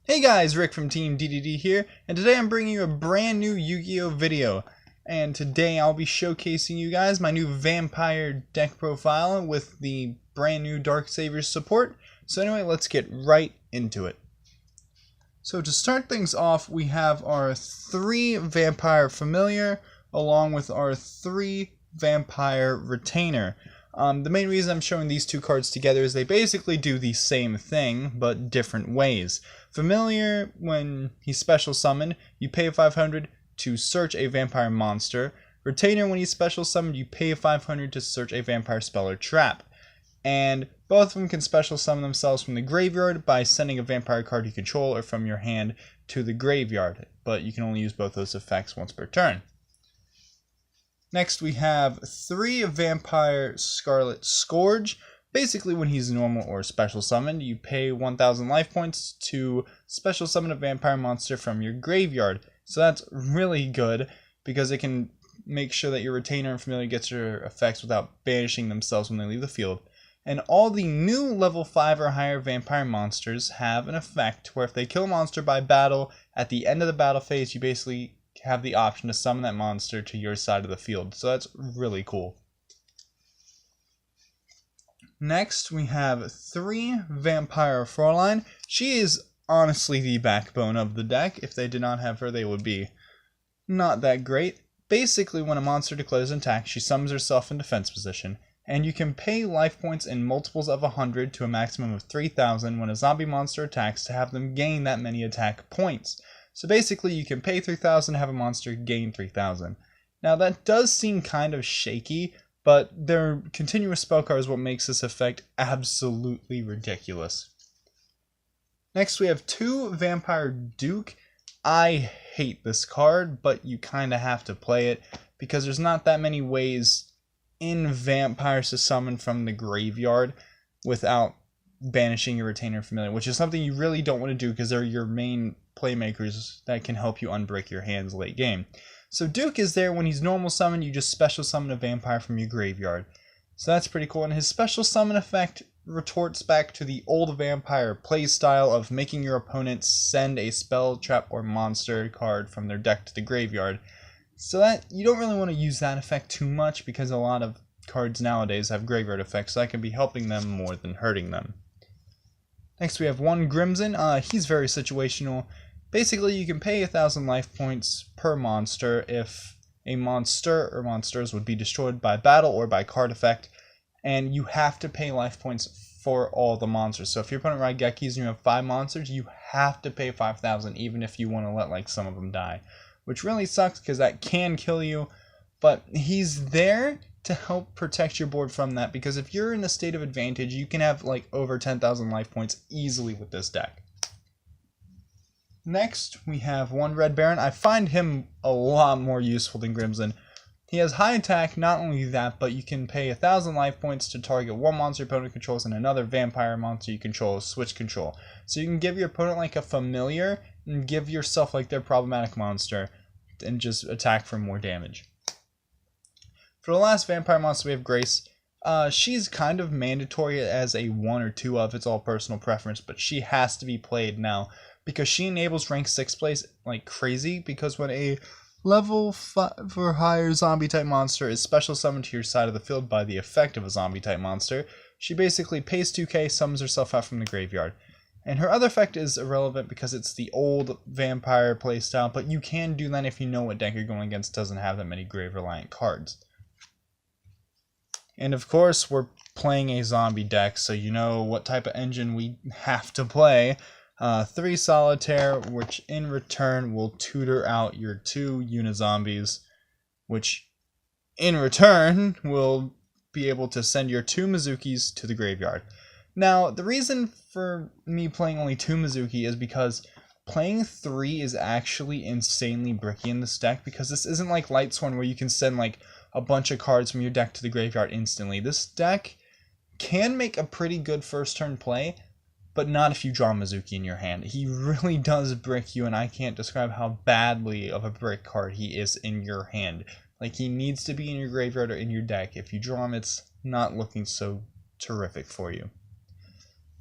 Hey guys, Rick from Team DDD here, and today I'm bringing you a brand new Yu-Gi-Oh video. And today I'll be showcasing you guys my new Vampire deck profile with the brand new Dark Saviors support. So anyway, let's get right into it. So to start things off, we have our 3 Vampire Familiar along with our 3 Vampire Retainer. The main reason I'm showing these two cards together is they basically do the same thing, but different ways. Familiar, when he's special summoned, you pay 500 to search a vampire monster. Retainer, when he's special summoned, you pay 500 to search a vampire spell or trap. And both of them can special summon themselves from the graveyard by sending a vampire card you control or from your hand to the graveyard, but you can only use both those effects once per turn. Next we have 3 Vampire Scarlet Scourge. Basically when he's normal or special summoned, you pay 1000 life points to special summon a vampire monster from your graveyard. So that's really good because it can make sure that your retainer and familiar gets your effects without banishing themselves when they leave the field. And all the new level 5 or higher vampire monsters have an effect where if they kill a monster by battle, at the end of the battle phase you basically have the option to summon that monster to your side of the field. So that's really cool. Next we have 3 Vampire Fraulein. She is honestly the backbone of the deck. If they did not have her, they would be not that great. Basically when a monster declares an attack, she summons herself in defense position, and you can pay life points in multiples of 100 to a maximum of 3000 when a zombie monster attacks to have them gain that many attack points. So basically you can pay 3000 to have a monster gain 3000. Now that does seem kind of shaky, but their continuous spell card is what makes this effect absolutely ridiculous. Next we have 2 Vampire Duke. I hate this card, but you kind of have to play it because there's not that many ways in Vampires to summon from the graveyard without banishing your retainer familiar, which is something you really don't want to do because they're your main playmakers that can help you unbreak your hands late game. So Duke is there when he's normal summoned, you just special summon a vampire from your graveyard. So that's pretty cool, and his special summon effect retorts back to the old vampire playstyle of making your opponent send a spell, trap, or monster card from their deck to the graveyard. So that you don't really want to use that effect too much because a lot of cards nowadays have graveyard effects, so that can be helping them more than hurting them. Next we have 1 Grimson. He's very situational. Basically you can pay 1000 life points per monster if a monster or monsters would be destroyed by battle or by card effect, and you have to pay life points for all the monsters. So if your opponent Raigekis and you have 5 monsters, you have to pay 5000 even if you want to let like some of them die, which really sucks because that can kill you, but he's there to help protect your board from that, because if you're in a state of advantage you can have like over 10,000 life points easily with this deck. Next we have 1 Red Baron. I find him a lot more useful than Grimson. He has high attack, not only that, but you can pay 1000 life points to target 1 monster your opponent controls and another vampire monster you control, switch control. So you can give your opponent like a familiar and give yourself like their problematic monster and just attack for more damage. For the last vampire monster we have Grace. She's kind of mandatory as a 1 or 2 of, it's all personal preference, but she has to be played now because she enables rank 6 plays like crazy, because when a level 5 or higher zombie type monster is special summoned to your side of the field by the effect of a zombie type monster, she basically pays 2k, summons herself out from the graveyard. And her other effect is irrelevant because it's the old vampire playstyle, but you can do that if you know what deck you're going against doesn't have that many grave reliant cards. And of course we're playing a zombie deck, so you know what type of engine we have to play. 3 Solitaire, which in return will tutor out your 2 Unizombies, which in return will be able to send your 2 Mizukis to the graveyard. Now the reason for me playing only 2 Mizuki is because playing 3 is actually insanely bricky in this deck, because this isn't like Lightsworn where you can send like a bunch of cards from your deck to the graveyard instantly. This deck can make a pretty good first turn play, but not if you draw Mizuki in your hand. He really does brick you, and I can't describe how badly of a brick card he is in your hand. Like, he needs to be in your graveyard or in your deck. If you draw him, it's not looking so terrific for you.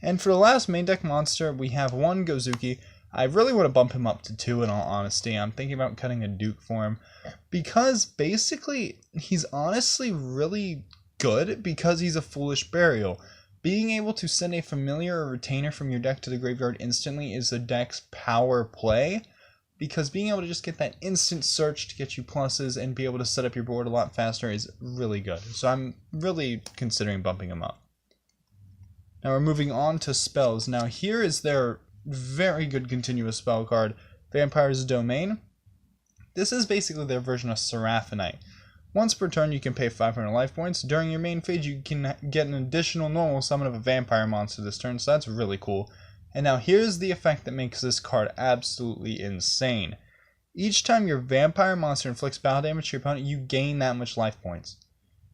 And for the last main deck monster, we have 1 Gozuki. I really want to bump him up to 2 in all honesty. I'm thinking about cutting a Duke for him because basically he's honestly really good because he's a Foolish Burial. Being able to send a familiar or retainer from your deck to the graveyard instantly is the deck's power play, because being able to just get that instant search to get you pluses and be able to set up your board a lot faster is really good. So I'm really considering bumping him up. Now we're moving on to spells. Now here is their very good continuous spell card, Vampire's Domain. This is basically their version of Seraphonite. Once per turn you can pay 500 life points. During your main phase you can get an additional normal summon of a vampire monster this turn, so that's really cool. And now here's the effect that makes this card absolutely insane. Each time your vampire monster inflicts battle damage to your opponent, you gain that much life points.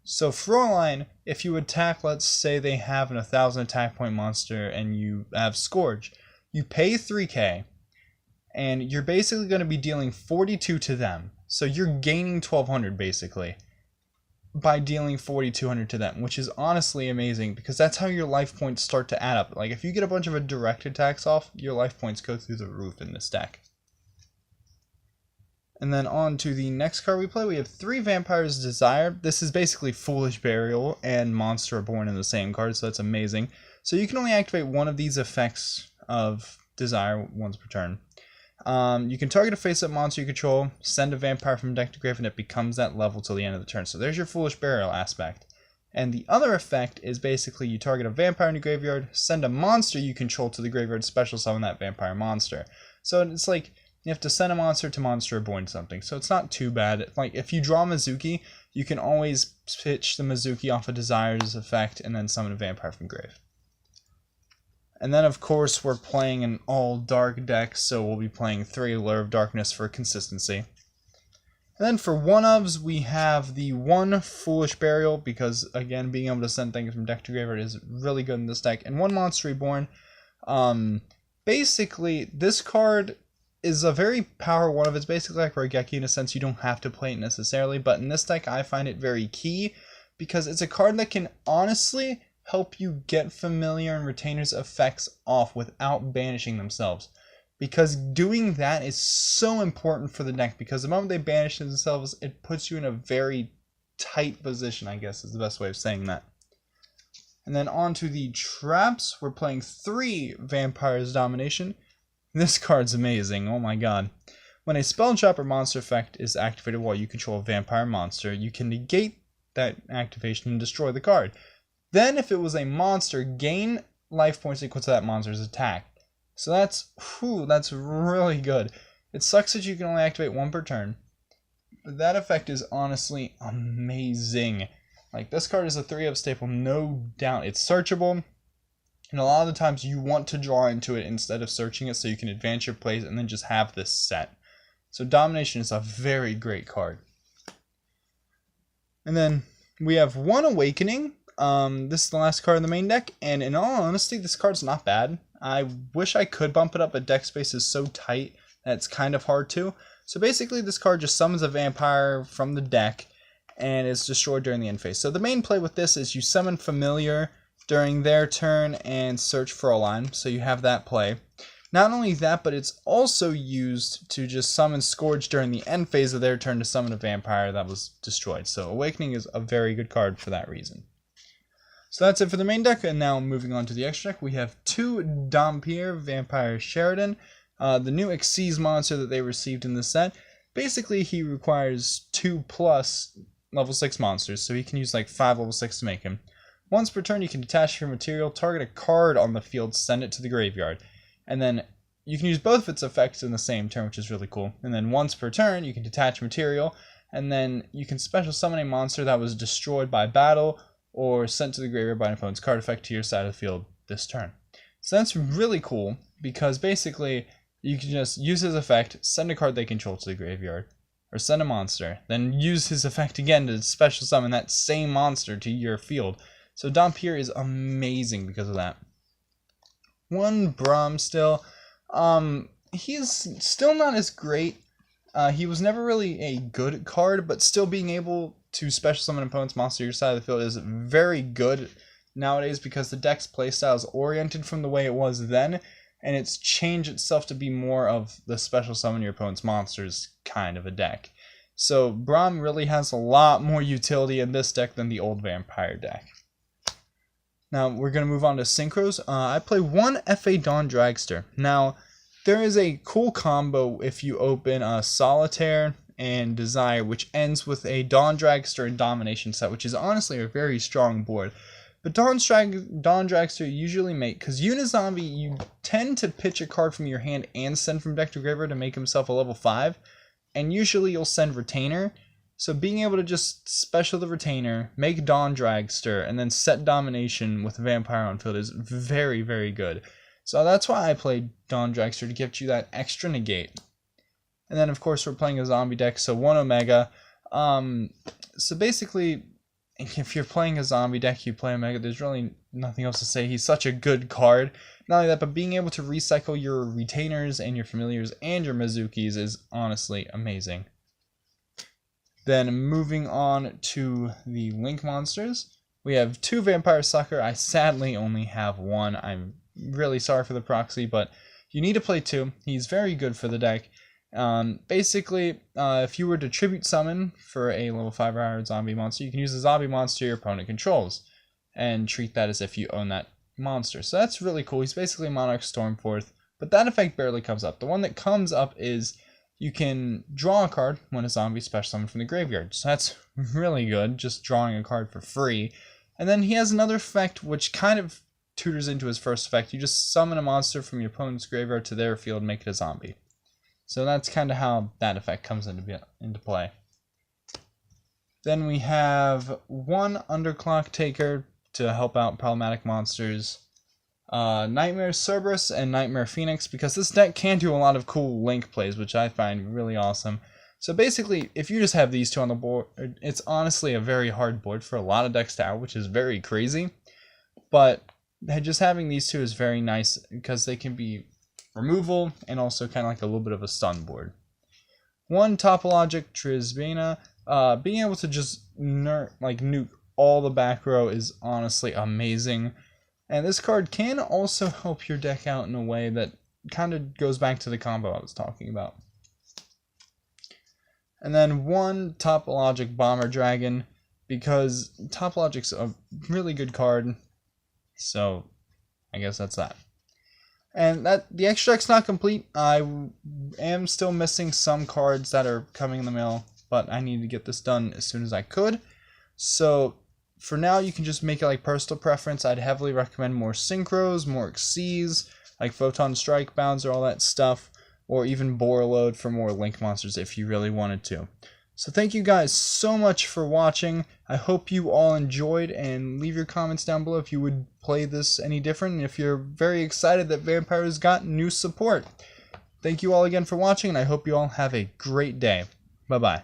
So Fraulein, if you attack, let's say they have an 1000 attack point monster and you have Scourge, you pay 3k and you're basically going to be dealing 42 to them. So you're gaining 1200 basically by dealing 4200 to them, which is honestly amazing because that's how your life points start to add up. Like if you get a bunch of direct attacks off, your life points go through the roof in this deck. And then on to the next card we play, we have 3 Vampire's Desire. This is basically Foolish Burial and Monster Reborn in the same card, so that's amazing. So you can only activate one of these effects of Desire once per turn. You can target a face-up monster you control, send a vampire from deck to grave, and it becomes that level till the end of the turn. So there's your Foolish Burial aspect. And the other effect is basically you target a vampire in your graveyard, send a monster you control to the graveyard, special summon that vampire monster. So it's like you have to send a monster to Monster Reborn something. So it's not too bad. Like if you draw Mizuki, you can always pitch the Mizuki off a Desire's effect and then summon a vampire from grave. And then, of course, we're playing an all-dark deck, so we'll be playing 3 Lure of Darkness for consistency. And then for one-ofs, we have the 1 Foolish Burial, because, again, being able to send things from deck to graveyard is really good in this deck. And 1 Monster Reborn. Basically, this card is a very power 1-of. It's basically like Rogeki in a sense. You don't have to play it necessarily, but in this deck, I find it very key, because it's a card that can honestly help you get familiar and retainers effects off without banishing themselves, because doing that is so important for the deck, because the moment they banish themselves it puts you in a very tight position, I guess is the best way of saying that. And then on to the traps, we're playing 3 Vampire's Domination. This card's amazing, oh my god. When a spell trap or monster effect is activated while you control a vampire monster, you can negate that activation and destroy the card. Then, if it was a monster, gain life points equal to that monster's attack. So that's really good. It sucks that you can only activate 1 per turn, but that effect is honestly amazing. Like, this card is a 3-up staple, no doubt. It's searchable, and a lot of the times you want to draw into it instead of searching it so you can advance your plays and then just have this set. So Domination is a very great card. And then we have 1 Awakening. This is the last card in the main deck, and in all honesty, this card's not bad. I wish I could bump it up, but deck space is so tight that it's kind of hard to. So basically, this card just summons a vampire from the deck, and it's destroyed during the end phase. So the main play with this is you summon Familiar during their turn and search Fraulein, so you have that play. Not only that, but it's also used to just summon Scourge during the end phase of their turn to summon a vampire that was destroyed. So Awakening is a very good card for that reason. So that's it for the main deck, and now moving on to the extra deck, we have 2 Dhampir Vampire Sheridan, the new Xyz monster that they received in this set. Basically, he requires 2+ level 6 monsters, so he can use like 5 level 6 to make him. Once per turn, you can detach your material, target a card on the field, send it to the graveyard. And then you can use both of its effects in the same turn, which is really cool. And then once per turn, you can detach material, and then you can special summon a monster that was destroyed by battle, or sent to the graveyard by an opponent's card effect to your side of the field this turn. So that's really cool, because basically you can just use his effect, send a card they control to the graveyard, or send a monster, then use his effect again to special summon that same monster to your field. So Dhampir is amazing because of that. 1 Braum still. He's still not as great. He was never really a good card, but still being able to special summon an opponent's monster to your side of the field is very good nowadays, because the deck's playstyle is oriented from the way it was then. and it's changed itself to be more of the special summon your opponent's monsters kind of a deck. So Braum really has a lot more utility in this deck than the old Vampire deck. Now we're going to move on to Synchros. I play one FA Dawn Dragster. Now there is a cool combo if you open a Solitaire and Desire, which ends with a Dawn Dragster and Domination set, which is honestly a very strong board. But Dawn Dragster usually make, because Unizombie, you tend to pitch a card from your hand and send from deck to graveyard to make himself a level 5, and usually you'll send Retainer. So being able to just special the Retainer, make Dawn Dragster, and then set Domination with Vampire on field is very, very good. So that's why I played Dawn Dragster, to give you that extra negate. And then of course we're playing a zombie deck, so 1 Omega. So basically, if you're playing a zombie deck, you play Omega, there's really nothing else to say. He's such a good card. Not only that, but being able to recycle your Retainers and your Familiars and your Mizukis is honestly amazing. Then moving on to the Link monsters, we have 2 Vampire Sucker. I sadly only have 1. I'm really sorry for the proxy, but you need to play 2. He's very good for the deck. Basically, if you were to tribute summon for a level 5 or higher zombie monster, you can use the zombie monster your opponent controls and treat that as if you own that monster. So that's really cool. He's basically Monarch Stormforth, but that effect barely comes up. The one that comes up is you can draw a card when a zombie special summons from the graveyard. So that's really good, just drawing a card for free. And then he has another effect which kind of tutors into his first effect. You just summon a monster from your opponent's graveyard to their field and make it a zombie. So that's kind of how that effect comes into play. Then we have 1 Underclock Taker to help out problematic monsters. Nightmare Cerberus and Nightmare Phoenix, because this deck can do a lot of cool Link plays, which I find really awesome. So basically, if you just have these 2 on the board, it's honestly a very hard board for a lot of decks to out, which is very crazy. But just having these 2 is very nice, because they can be removal and also kind of like a little bit of a stun board. 1 Topologic Trisbana. Being able to just nuke all the back row is honestly amazing. And this card can also help your deck out in a way that kind of goes back to the combo I was talking about. And then 1 Topologic Bomber Dragon, because Topologic's a really good card. So I guess that's that. And the extra deck's not complete. I am still missing some cards that are coming in the mail, but I need to get this done as soon as I could. So for now, you can just make it like personal preference. I'd heavily recommend more Synchros, more Xyz, like Photon Strike, Bouncer, all that stuff, or even Borreload for more Link monsters if you really wanted to. So thank you guys so much for watching. I hope you all enjoyed, and leave your comments down below if you would play this any different, and if you're very excited that Vampire's got new support. Thank you all again for watching, and I hope you all have a great day. Bye-bye.